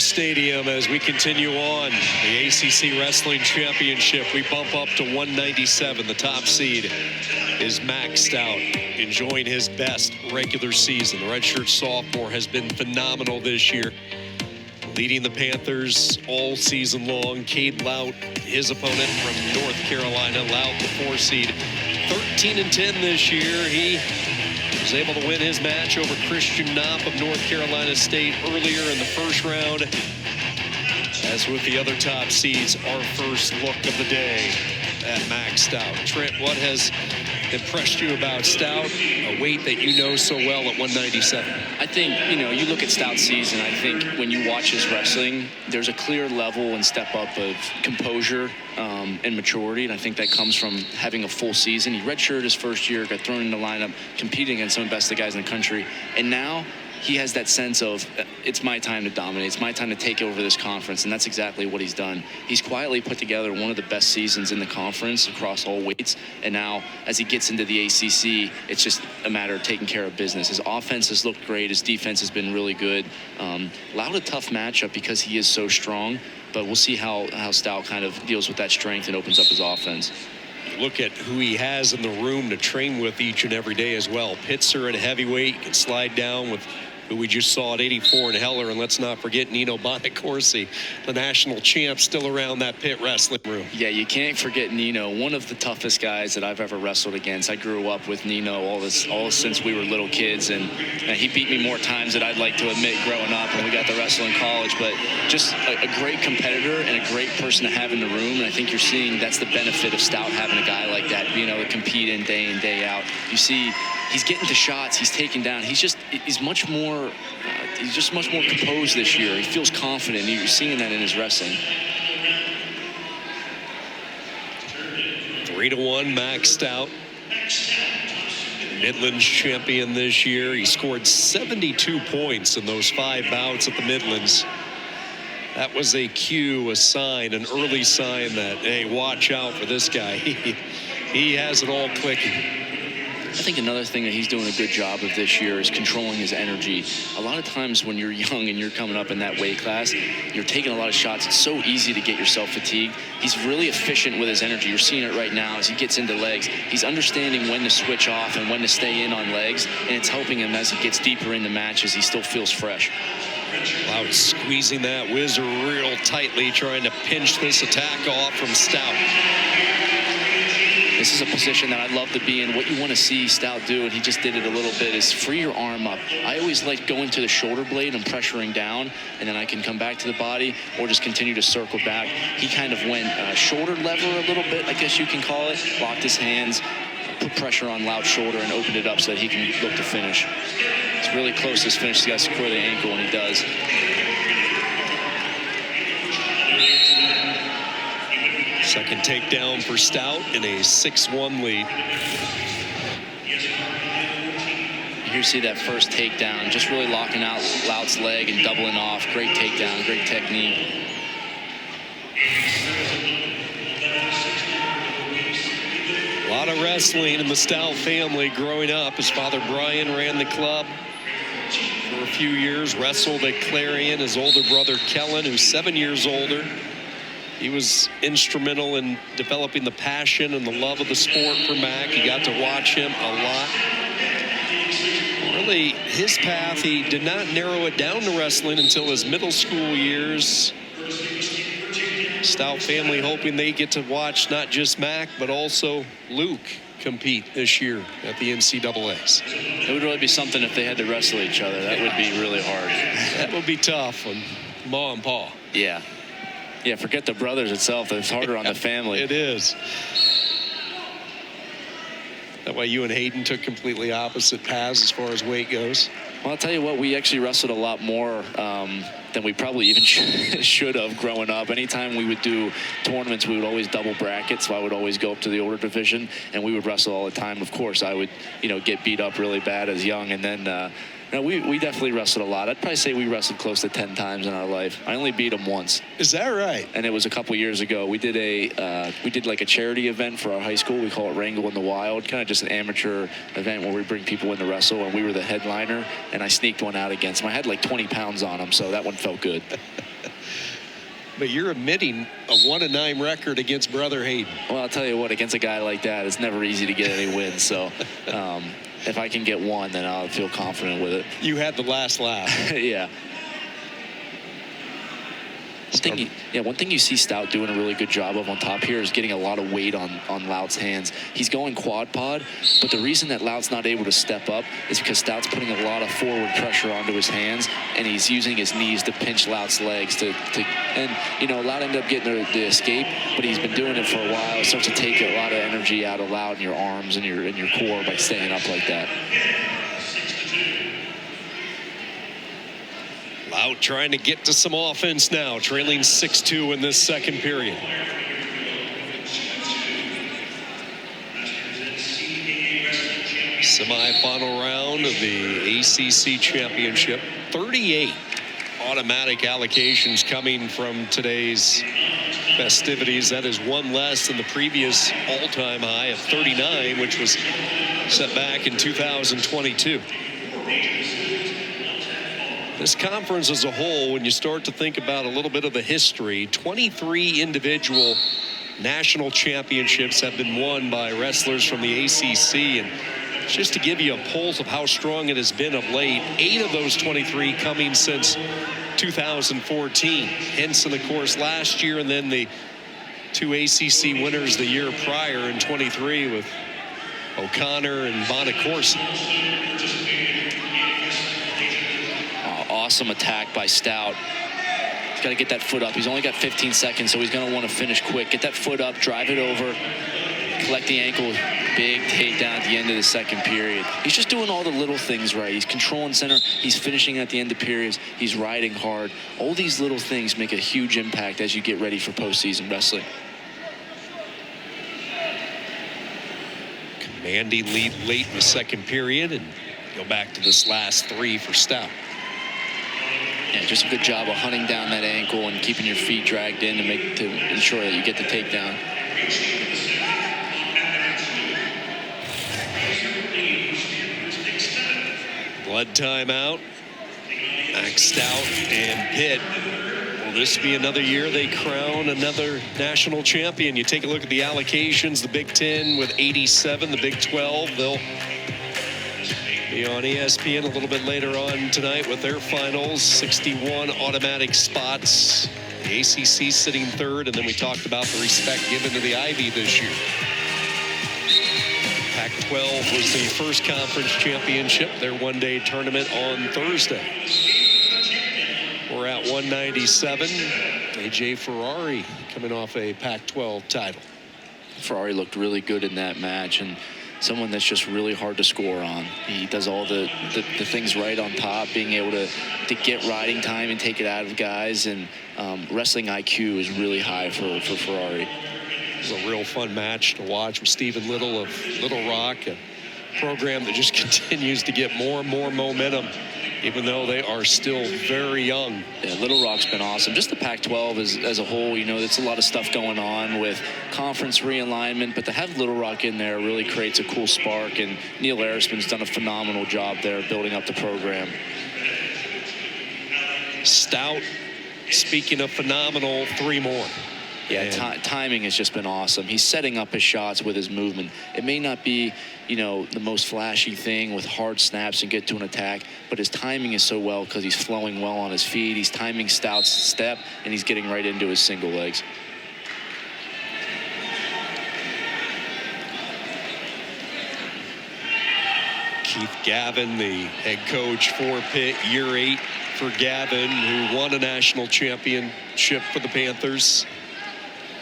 Stadium as we continue on the ACC Wrestling Championship. We bump up to 197. The top seed is Max Stout, enjoying his best regular season. The redshirt sophomore has been phenomenal this year, leading the Panthers all season long. Cade Lautt, his opponent from North Carolina. Lautt, the 4 seed, 13-10 this year. He was able to win his match over Christian Knopp of North Carolina State earlier in the first round. As with the other top seeds, our first look of the day at Max Stout. Trent, what has impressed you about Stout, a weight that you know so well at 197? I think, you look at Stout's season, I think when you watch his wrestling, there's a clear level and step up of composure and maturity, and I think that comes from having a full season. He redshirted his first year, got thrown in the lineup, competing against some of the best guys in the country, and now he has that sense of, it's my time to dominate. It's my time to take over this conference, and that's exactly what he's done. He's quietly put together one of the best seasons in the conference across all weights, and now as he gets into the ACC, it's just a matter of taking care of business. His offense has looked great. His defense has been really good. Lautt a tough matchup because he is so strong, but we'll see how Stout kind of deals with that strength and opens up his offense. Look at who he has in the room to train with each and every day as well. Pitzer at heavyweight, can slide down with who we just saw at 84 in Heller, and let's not forget Nino Bonacorsi, the national champ, still around that Pitt wrestling room. Yeah, you can't forget Nino, one of the toughest guys that I've ever wrestled against. I grew up with Nino all since we were little kids, and he beat me more times than I'd like to admit growing up when we got to wrestle in college. But just a great competitor and a great person to have in the room, and I think you're seeing that's the benefit of Stout, having a guy like that, being able to compete in, day out. You see, he's getting to shots, he's taking down. He's much more composed this year. He feels confident. You're seeing that in his wrestling. 3-1 Max Stout, Midlands champion this year. He scored 72 points in those 5 bouts at the Midlands. That was a cue, a sign, an early sign that, hey, watch out for this guy. He has it all clicking. I think another thing that he's doing a good job of this year is controlling his energy. A lot of times when you're young and you're coming up in that weight class, you're taking a lot of shots. It's so easy to get yourself fatigued. He's really efficient with his energy. You're seeing it right now as he gets into legs. He's understanding when to switch off and when to stay in on legs, and it's helping him as he gets deeper into matches. He still feels fresh. Lautt squeezing that whizzer real tightly, trying to pinch this attack off from Stout. This is a position that I'd love to be in. What you want to see Stout do, and he just did it a little bit, is free your arm up. I always like going to the shoulder blade and pressuring down, and then I can come back to the body or just continue to circle back. He kind of went shoulder lever a little bit, I guess you can call it, locked his hands, put pressure on Lautt's shoulder, and opened it up so that he can look to finish. It's really close to his finish. He's got to secure the ankle, and he does. Second takedown for Stout in a 6-1 lead. You see that first takedown, just really locking out Lautt's leg and doubling off. Great takedown, great technique. A lot of wrestling in the Stout family growing up. His father Brian ran the club for a few years, wrestled at Clarion. His older brother Kellen, who's 7 years older, he was instrumental in developing the passion and the love of the sport for Mac. You got to watch him a lot. Really, his path, he did not narrow it down to wrestling until his middle school years. Stout family hoping they get to watch not just Mac, but also Luke compete this year at the NCAAs. It would really be something if they had to wrestle each other. That would be really hard. That would be tough on Ma and Pa. Yeah. Yeah, forget the brothers itself. It's harder on the family. It is. That way you and Hayden took completely opposite paths as far as weight goes. Well, I'll tell you what, we actually wrestled a lot more than we probably even should have growing up. Anytime we would do tournaments, we would always double bracket, so I would always go up to the older division, and we would wrestle all the time. Of course, I would, get beat up really bad as young, and then No, we definitely wrestled a lot. I'd probably say we wrestled close to 10 times in our life. I only beat him once. Is that right? And it was a couple years ago. We did like a charity event for our high school. We call it Wrangle in the Wild, kind of just an amateur event where we bring people in to wrestle, and we were the headliner, and I sneaked one out against him. I had like 20 pounds on him, so that one felt good. But you're admitting a 1-9 record against Brother Hayden. Well, I'll tell you what, against a guy like that, it's never easy to get any wins. So if I can get one, then I'll feel confident with it. You had the last laugh. Yeah. One thing you see Stout doing a really good job of on top here is getting a lot of weight on Lautt's hands. He's going quad pod, but the reason that Lautt's not able to step up is because Stout's putting a lot of forward pressure onto his hands, and he's using his knees to pinch Lautt's legs Lautt ended up getting the escape, but he's been doing it for a while. It starts to take a lot of energy out of Lautt in your arms and your core by staying up like that. Lautt trying to get to some offense now, trailing 6-2 in this second period. Semi-final round of the ACC Championship. 38 automatic allocations coming from today's festivities. That is one less than the previous all-time high of 39, which was set back in 2022. This conference as a whole, when you start to think about a little bit of the history, 23 individual national championships have been won by wrestlers from the ACC. And just to give you a pulse of how strong it has been of late, 8 of those 23 coming since 2014. Henson, of course, last year, and then the 2 ACC winners the year prior in 23 with O'Connor and Bonacorsi. Awesome attack by Stout. He's got to get that foot up. He's only got 15 seconds, so he's going to want to finish quick. Get that foot up, drive it over, collect the ankle. Big takedown at the end of the second period. He's just doing all the little things right. He's controlling center. He's finishing at the end of periods. He's riding hard. All these little things make a huge impact as you get ready for postseason wrestling. Commanding lead late in the second period, and go back to this last 3 for Stout. Yeah, just a good job of hunting down that ankle and keeping your feet dragged in to ensure that you get the takedown. Blood timeout. Max Stout and Pitt. Will this be another year they crown another national champion? You take a look at the allocations. The Big Ten with 87. The Big 12, they'll be on ESPN a little bit later on tonight with their finals. 61 automatic spots. The ACC sitting third, and then we talked about the respect given to the Ivy this year. Pac-12 was the first conference championship, their one-day tournament on Thursday. We're at 197. AJ Ferrari coming off a Pac-12 title. Ferrari looked really good in that match, and someone that's just really hard to score on. He does all the things right on top, being able to get riding time and take it out of guys, and wrestling IQ is really high for Ferrari. It was a real fun match to watch with Stephen Little of Little Rock, a program that just continues to get more and more momentum, even though they are still very young. Yeah, Little Rock's been awesome. Just the Pac-12 as a whole, you know, there's a lot of stuff going on with conference realignment, but to have Little Rock in there really creates a cool spark, and Neil Arisman's done a phenomenal job there building up the program. Stout, speaking of phenomenal, 3 more. Yeah, timing has just been awesome. He's setting up his shots with his movement. It may not be, you know, the most flashy thing with hard snaps and get to an attack, but his timing is so well because he's flowing well on his feet. He's timing Stout's step, and he's getting right into his single legs. Keith Gavin, the head coach for Pitt, year 8 for Gavin, who won a national championship for the Panthers.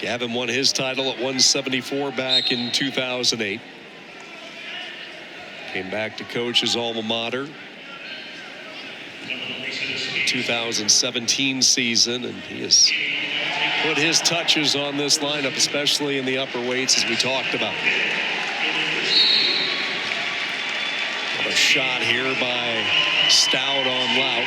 Gavin won his title at 174 back in 2008. Came back to coach his alma mater. 2017 season, and he has put his touches on this lineup, especially in the upper weights, as we talked about. A shot here by Stout on Lautt.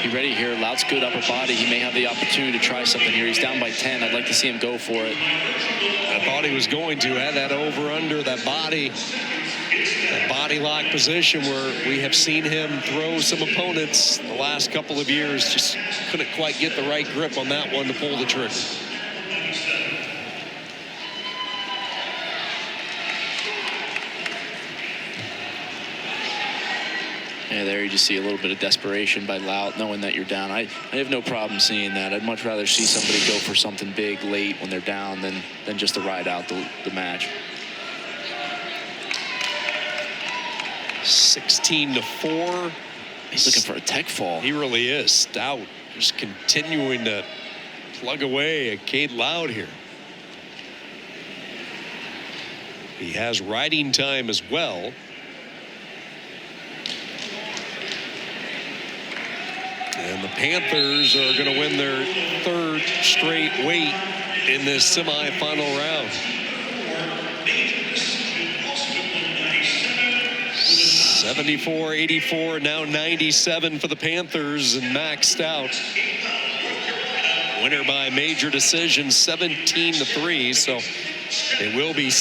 Be ready here. Loud's good upper body. He may have the opportunity to try something here. He's down by 10. I'd like to see him go for it. I thought he was going to. Had that over under, that body lock position where we have seen him throw some opponents the last couple of years. Just couldn't quite get the right grip on that one to pull the trigger. Yeah, there you just see a little bit of desperation by Lautt, knowing that you're down. I have no problem seeing that. I'd much rather see somebody go for something big late when they're down than just to ride out the match. 16-4. He's looking for a tech fall. He really is. Stout just continuing to plug away at Cade Lautt here. He has riding time as well. And the Panthers are going to win their third straight weight in this semifinal round. 74-84, now 97 for the Panthers, and Max Stout, winner by major decision, 17-3. So it will be